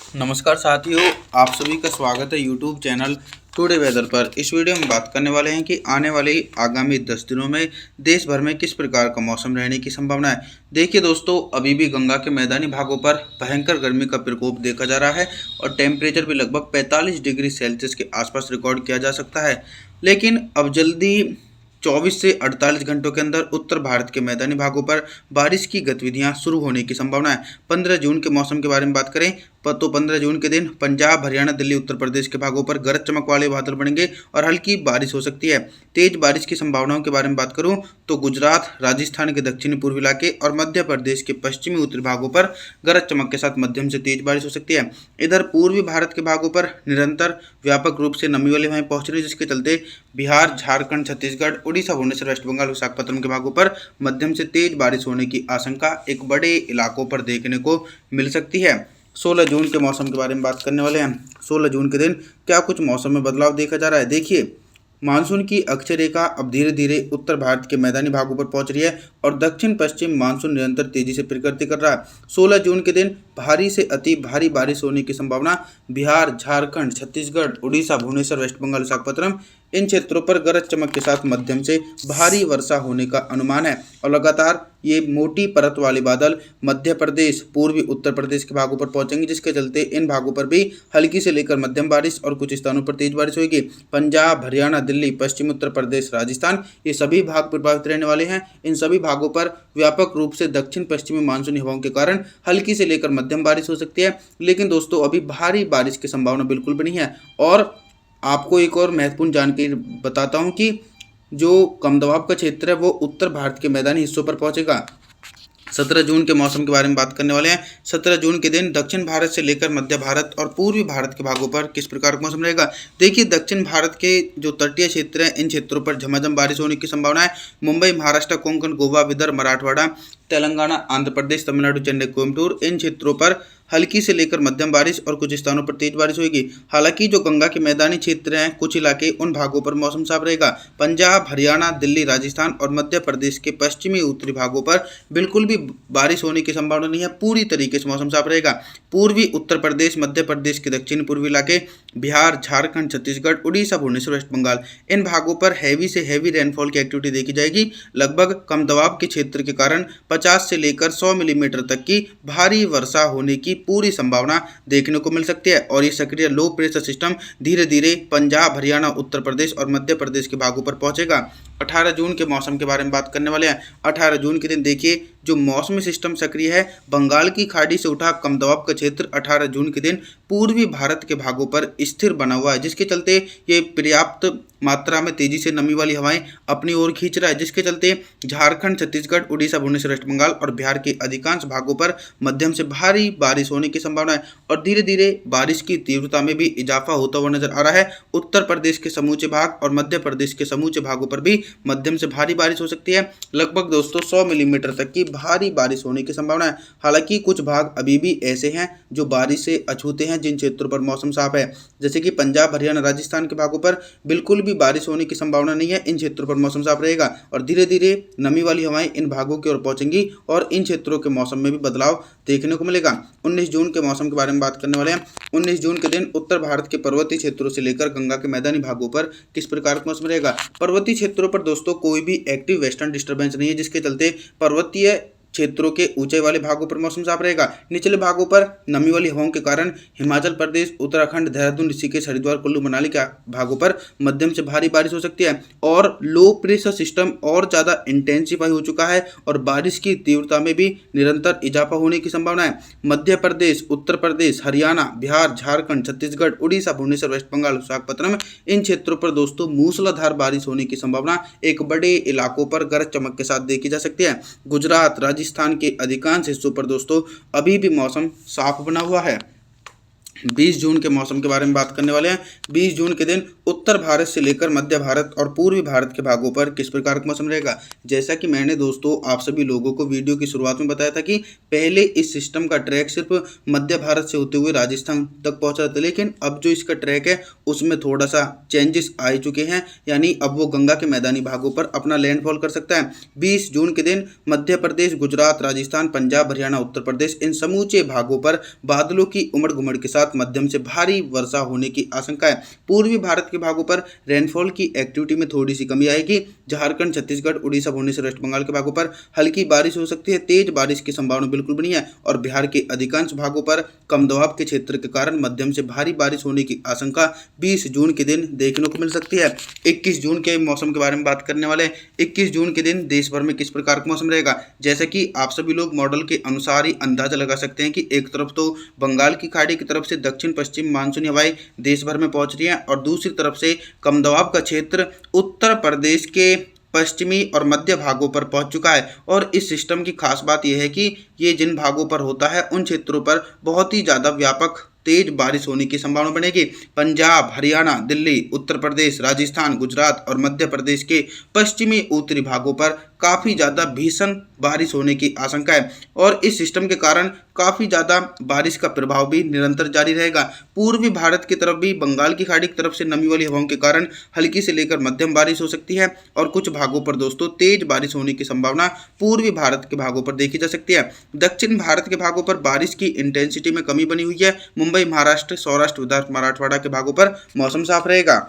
नमस्कार साथियों, आप सभी का स्वागत है यूट्यूब चैनल टुडे वेदर पर। इस वीडियो में बात करने वाले हैं कि आने वाले आगामी 10 दिनों में देश भर में किस प्रकार का मौसम रहने की संभावना है। देखिए दोस्तों, अभी भी गंगा के मैदानी भागों पर भयंकर गर्मी का प्रकोप देखा जा रहा है और टेम्परेचर भी लगभग 45 डिग्री सेल्सियस के आसपास रिकॉर्ड किया जा सकता है। लेकिन अब जल्दी 24 से 48 घंटों के अंदर उत्तर भारत के मैदानी भागों पर बारिश की गतिविधियां शुरू होने की संभावना है। 15 जून के मौसम के बारे में बात करें तो 15 जून के दिन पंजाब, हरियाणा, दिल्ली, उत्तर प्रदेश के भागों पर गरज चमक वाले बादल बनेंगे और हल्की बारिश हो सकती है। तेज बारिश की संभावनाओं के बारे में बात करूं तो गुजरात, राजस्थान के दक्षिणी पूर्वी इलाके और मध्य प्रदेश के पश्चिमी उत्तरी भागों पर गरज चमक के साथ मध्यम से तेज बारिश हो सकती है। इधर पूर्वी भारत के भागों पर निरंतर व्यापक रूप से नमी वाली हवाएं पहुंच रही है, जिसके चलते बिहार, झारखंड, छत्तीसगढ़, उड़ीसा, भुवनेश्वर, वेस्ट बंगाल, विशाखापत्तनम के भागों पर मध्यम से तेज बारिश होने की आशंका एक बड़े इलाकों पर देखने को मिल सकती है। 16 जून के मौसम के बारे में बात करने वाले हैं। 16 जून के दिन क्या कुछ मौसम में बदलाव देखा जा रहा है। देखिए, मानसून की अक्षय रेखा अब धीरे धीरे उत्तर भारत के मैदानी भागों पर पहुंच रही है और दक्षिण पश्चिम मानसून निरंतर तेजी से प्रगति कर रहा है। 16 जून के दिन भारी से अति भारी बारिश होने की संभावना बिहार, झारखंड, छत्तीसगढ़, उड़ीसा, भुवनेश्वर, वेस्ट बंगाल, विशाखापत्तनम इन क्षेत्रों पर गरज चमक के साथ मध्यम से भारी वर्षा होने का अनुमान है और लगातार ये मोटी परत वाले बादल मध्य प्रदेश, पूर्वी उत्तर प्रदेश के भागों पर पहुंचेंगे, जिसके चलते इन भागों पर भी हल्की से लेकर मध्यम बारिश और कुछ स्थानों पर तेज बारिश होगी। पंजाब, हरियाणा, दिल्ली, पश्चिमी उत्तर प्रदेश, राजस्थान ये सभी भाग प्रभावित रहने वाले हैं। इन सभी भागों पर व्यापक रूप से दक्षिण पश्चिमी मानसूनी हवाओं के कारण हल्की से लेकर मध्यम बारिश हो सकती है। लेकिन दोस्तों, अभी भारी बारिश की संभावना बिल्कुल भी नहीं है। और आपको एक और महत्वपूर्ण जानकारी बताता हूं कि जो कम दबाव का क्षेत्र है वो उत्तर भारत के मैदानी हिस्सों पर पहुंचेगा। 17 जून के मौसम के बारे में बात करने वाले हैं। 17 जून के दिन दक्षिण भारत से लेकर मध्य भारत और पूर्वी भारत के भागों पर किस प्रकार का मौसम रहेगा। देखिए, दक्षिण भारत के जो तटीय क्षेत्र हैं इन क्षेत्रों पर झमाझम बारिश होने की संभावना है। मुंबई, महाराष्ट्र, कोंकण, गोवा, विदर्भ, मराठवाड़ा, तेलंगाना, आंध्र प्रदेश, तमिलनाडु, चेन्नई, कोयम्बटूर इन क्षेत्रों पर हल्की से लेकर मध्यम बारिश और कुछ स्थानों पर तेज बारिश होगी। हालांकि जो गंगा के मैदानी क्षेत्र हैं कुछ इलाके उन भागों पर मौसम साफ रहेगा। पंजाब, हरियाणा, दिल्ली, राजस्थान और मध्य प्रदेश के पश्चिमी उत्तरी भागों पर बिल्कुल भी बारिश होने की संभावना नहीं है। पूरी तरीके से मौसम साफ रहेगा। पूर्वी उत्तर प्रदेश, मध्य प्रदेश के दक्षिण पूर्वी इलाके, बिहार, झारखंड, छत्तीसगढ़, उड़ीसा, भुवनेश्वर, वेस्ट बंगाल इन भागों पर हैवी से हैवी रेनफॉल की एक्टिविटी देखी जाएगी। लगभग कम दबाव के क्षेत्र के कारण 50 से लेकर 100 मिलीमीटर तक की भारी वर्षा होने की पूरी संभावना देखने को मिल सकती है। और ये सक्रिय लो प्रेशर सिस्टम धीरे धीरे पंजाब, हरियाणा, उत्तर प्रदेश और मध्य प्रदेश के भागों पर पहुंचेगा। 18 जून के मौसम के बारे में बात करने वाले हैं। 18 जून के दिन देखिए, जो मौसमी सिस्टम सक्रिय है बंगाल की खाड़ी से उठा कम दबाव का क्षेत्र 18 जून के दिन पूर्वी भारत के भागों पर स्थिर बना हुआ है, जिसके चलते ये पर्याप्त मात्रा में तेजी से नमी वाली हवाएं अपनी ओर खींच रहा है, जिसके चलते झारखंड, छत्तीसगढ़, उड़ीसा, भुवनेश्वर, वेस्ट बंगाल और बिहार के अधिकांश भागों पर मध्यम से भारी बारिश होने की संभावना है। और धीरे धीरे बारिश की तीव्रता में भी इजाफा होता हुआ नजर आ रहा है। उत्तर प्रदेश के समूचे भाग और मध्य प्रदेश के समूचे भागों पर भी मध्यम से भारी बारिश हो सकती है। लगभग दोस्तों 100 मिलीमीटर तक की भारी बारिश होने की संभावना है। हालांकि कुछ भाग अभी भी ऐसे हैं जो बारिश से अछूते हैं, जिन क्षेत्रों पर मौसम साफ है, जैसे कि पंजाब, हरियाणा, राजस्थान के भागों पर बिल्कुल भी बारिश होने की संभावना नहीं है। इन क्षेत्रों पर मौसम साफ रहेगा और धीरे धीरे नमी वाली हवाएं इन भागों की ओर पहुंचेंगी और इन क्षेत्रों के मौसम में भी बदलाव देखने को मिलेगा। 19 जून के मौसम के बारे में बात करने वाले हैं। 19 जून के दिन उत्तर भारत के पर्वतीय क्षेत्रों से लेकर गंगा के मैदानी भागों पर किस प्रकार का मौसम रहेगा। पर्वतीय क्षेत्रों पर दोस्तों कोई भी एक्टिव वेस्टर्न डिस्टर्बेंस नहीं है, जिसके चलते पर्वतीय क्षेत्रों के ऊंचाई वाले भागों पर मौसम साफ रहेगा। निचले भागों पर नमी वाली हवाओं के कारण हिमाचल प्रदेश, उत्तराखंड, देहरादून, ऋषिकेश, हरिद्वार, कुल्लू मनाली के भागों पर मध्यम से भारी बारिश हो सकती है। और लो प्रेशर सिस्टम और ज़्यादा इंटेंसिफाई हो चुका है और बारिश की तीव्रता में भी निरंतर इजाफा होने की संभावना है। मध्य प्रदेश, उत्तर प्रदेश, हरियाणा, बिहार, झारखंड, छत्तीसगढ़, उड़ीसा, भुवनेश्वर, वेस्ट बंगाल, विशाखापत्तनम इन क्षेत्रों पर दोस्तों मूसलाधार बारिश होने की संभावना एक बड़े इलाकों पर गरज चमक के साथ देखी जा सकती है। गुजरात, राजस्थान के अधिकांश हिस्सों पर दोस्तों अभी भी मौसम साफ बना हुआ है। 20 जून के मौसम के बारे में बात करने वाले हैं। 20 जून के दिन उत्तर भारत से लेकर मध्य भारत और पूर्वी भारत के भागों पर किस प्रकार का मौसम रहेगा। जैसा कि मैंने दोस्तों आप सभी लोगों को वीडियो की शुरुआत में बताया था कि पहले इस सिस्टम का ट्रैक सिर्फ मध्य भारत से होते हुए राजस्थान तक पहुंचा था, लेकिन अब जो इसका ट्रैक है उसमें थोड़ा सा चेंजेस आ चुके हैं, यानी अब वो गंगा के मैदानी भागों पर अपना लैंडफॉल कर सकता है। 20 जून के दिन मध्य प्रदेश, गुजरात, राजस्थान, पंजाब, हरियाणा, उत्तर प्रदेश इन समूचे भागों पर बादलों की उमड़ घुमड़ के साथ मध्यम से भारी वर्षा होने की आशंका है। पूर्वी भारत के भागों पर रेनफॉल की एक्टिविटी में थोड़ी सी कमी आएगी। झारखंड, छत्तीसगढ़, उड़ीसा, भुवनेश्वर, वेस्ट बंगाल के भागों पर हल्की बारिश हो सकती है। तेज बारिश की संभावना बिल्कुल बनी है और बिहार के अधिकांश भागों पर कम दबाव के क्षेत्र के कारण मध्यम से भारी बारिश होने की आशंका 20 जून के दिन देखने को मिल सकती है। 21 जून के मौसम के बारे में बात करने वाले हैं। 21 जून के दिन देश भर में किस प्रकार का मौसम रहेगा। जैसे कि आप सभी लोग मॉडल के अनुसार ही अंदाजा लगा सकते हैं कि एक तरफ तो बंगाल की खाड़ी की तरफ से दक्षिण पश्चिम मानसूनी हवाएं देश भर में पहुंच रही हैं और दूसरी तरफ से कम दबाव का क्षेत्र उत्तर प्रदेश के पश्चिमी और मध्य भागों पर पहुंच चुका है। और इस सिस्टम की खास बात यह है कि ये जिन भागों पर होता है उन क्षेत्रों पर बहुत ही ज़्यादा व्यापक तेज बारिश होने की संभावना बनेगी। पंजाब, हरियाणा, दिल्ली, उत्तर प्रदेश, राजस्थान, गुजरात और मध्य प्रदेश के पश्चिमी उत्तरी भागों पर काफ़ी ज़्यादा भीषण बारिश होने की आशंका है और इस सिस्टम के कारण काफ़ी ज़्यादा बारिश का प्रभाव भी निरंतर जारी रहेगा। पूर्वी भारत की तरफ भी बंगाल की खाड़ी की तरफ से नमी वाली हवाओं के कारण हल्की से लेकर मध्यम बारिश हो सकती है और कुछ भागों पर दोस्तों तेज बारिश होने की संभावना पूर्वी भारत के भागों पर देखी जा सकती है। दक्षिण भारत के भागों पर बारिश की इंटेंसिटी में कमी बनी हुई है। मुंबई, महाराष्ट्र, सौराष्ट्र, विदर्भ, मराठवाड़ा के भागों पर मौसम साफ रहेगा।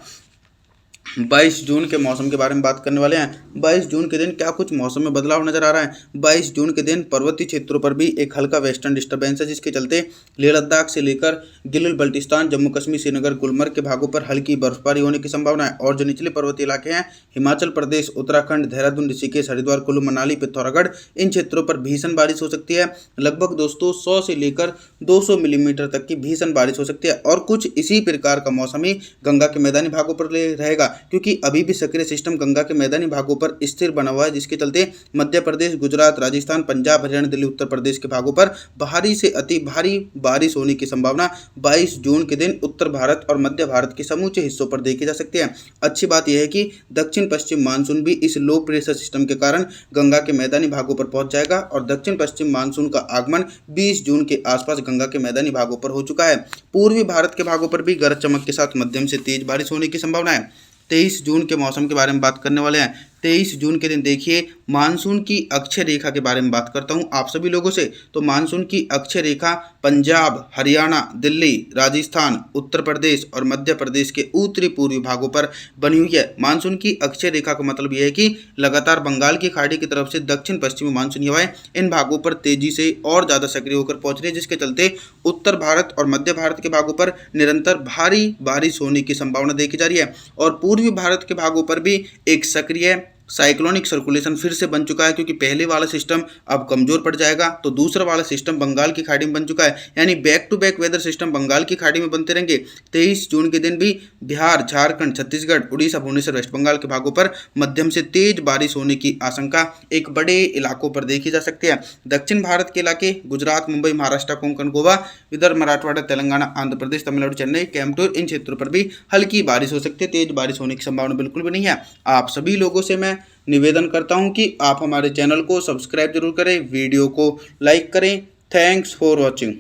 22 जून के मौसम के बारे में बात करने वाले हैं। 22 जून के दिन क्या कुछ मौसम में बदलाव नजर आ रहा है। 22 जून के दिन पर्वतीय क्षेत्रों पर भी एक हल्का वेस्टर्न डिस्टर्बेंस है, जिसके चलते लेह लद्दाख से लेकर गिलगित बल्टिस्तान, जम्मू कश्मीर, श्रीनगर, गुलमर्ग के भागों पर हल्की बर्फबारी होने की संभावना है। और जो निचले पर्वतीय इलाके हैं हिमाचल प्रदेश, उत्तराखंड, देहरादून, ऋषिकेश, हरिद्वार, कुल्लू, मनाली, पिथौरागढ़, इन क्षेत्रों पर भीषण बारिश हो सकती है। लगभग दोस्तों 100 से लेकर 200 मिलीमीटर तक की भीषण बारिश हो सकती है। और कुछ इसी प्रकार का मौसम ही गंगा के मैदानी भागों पर रहेगा, क्योंकि अभी भी सक्रिय सिस्टम गंगा के मैदानी भागों पर स्थिर बना हुआ है, जिसके चलते मध्य प्रदेश, गुजरात, राजस्थान, पंजाब, हरियाणा, दिल्ली, उत्तर प्रदेश के भागों पर भारी से अति भारी बारिश होने की संभावना 22 जून के दिन उत्तर भारत और मध्य भारत के समूचे हिस्सों पर देखी जा सकती है। अच्छी बात यह है कि दक्षिण पश्चिम मानसून भी इस लो प्रेशर सिस्टम के कारण गंगा के मैदानी भागों पर पहुंच जाएगा और दक्षिण पश्चिम मानसून का आगमन 20 जून के आसपास गंगा के मैदानी भागों पर हो चुका है। पूर्वी भारत के भागों पर भी गरज चमक के साथ मध्यम से तेज बारिश होने की संभावना है। 23 जून के मौसम के बारे में बात करने वाले हैं। 23 जून के दिन देखिए मानसून की अक्षय रेखा के बारे में बात करता हूं आप सभी लोगों से। तो मानसून की अक्षय रेखा पंजाब, हरियाणा, दिल्ली, राजस्थान, उत्तर प्रदेश और मध्य प्रदेश के उत्तरी पूर्वी भागों पर बनी हुई है। मानसून की अक्षय रेखा का मतलब यह है कि लगातार बंगाल की खाड़ी की तरफ से दक्षिण पश्चिमी मानसूनी हवाएं इन भागों पर तेजी से और ज़्यादा सक्रिय होकर पहुंच रही है, जिसके चलते उत्तर भारत और मध्य भारत के भागों पर निरंतर भारी बारिश होने की संभावना देखी जा रही है। और पूर्वी भारत के भागों पर भी एक सक्रिय साइक्लोनिक सर्कुलेशन फिर से बन चुका है, क्योंकि पहले वाला सिस्टम अब कमजोर पड़ जाएगा तो दूसरा वाला सिस्टम बंगाल की खाड़ी में बन चुका है, यानी back to back weather system Bengal की खाड़ी में बनते रहेंगे। 23 जून के दिन भी बिहार, झारखंड, छत्तीसगढ़, उड़ीसा, भुवनेश्वर, वेस्ट बंगाल के भागों पर मध्यम से तेज बारिश होने की आशंका एक बड़े इलाकों पर देखी जा सकती है। दक्षिण भारत के इलाके गुजरात, मुंबई, महाराष्ट्र, कोंकण, गोवा, विदर्भ, मराठवाड़ा, तेलंगाना, आंध्र प्रदेश, तमिलनाडु, चेन्नई, कोयम्बटूर, इन क्षेत्रों पर भी हल्की बारिश हो सकती है। तेज बारिश होने की संभावना बिल्कुल भी नहीं है। आप सभी लोगों से मैं निवेदन करता हूं कि आप हमारे चैनल को सब्सक्राइब जरूर करें, वीडियो को लाइक करें। Thanks for watching.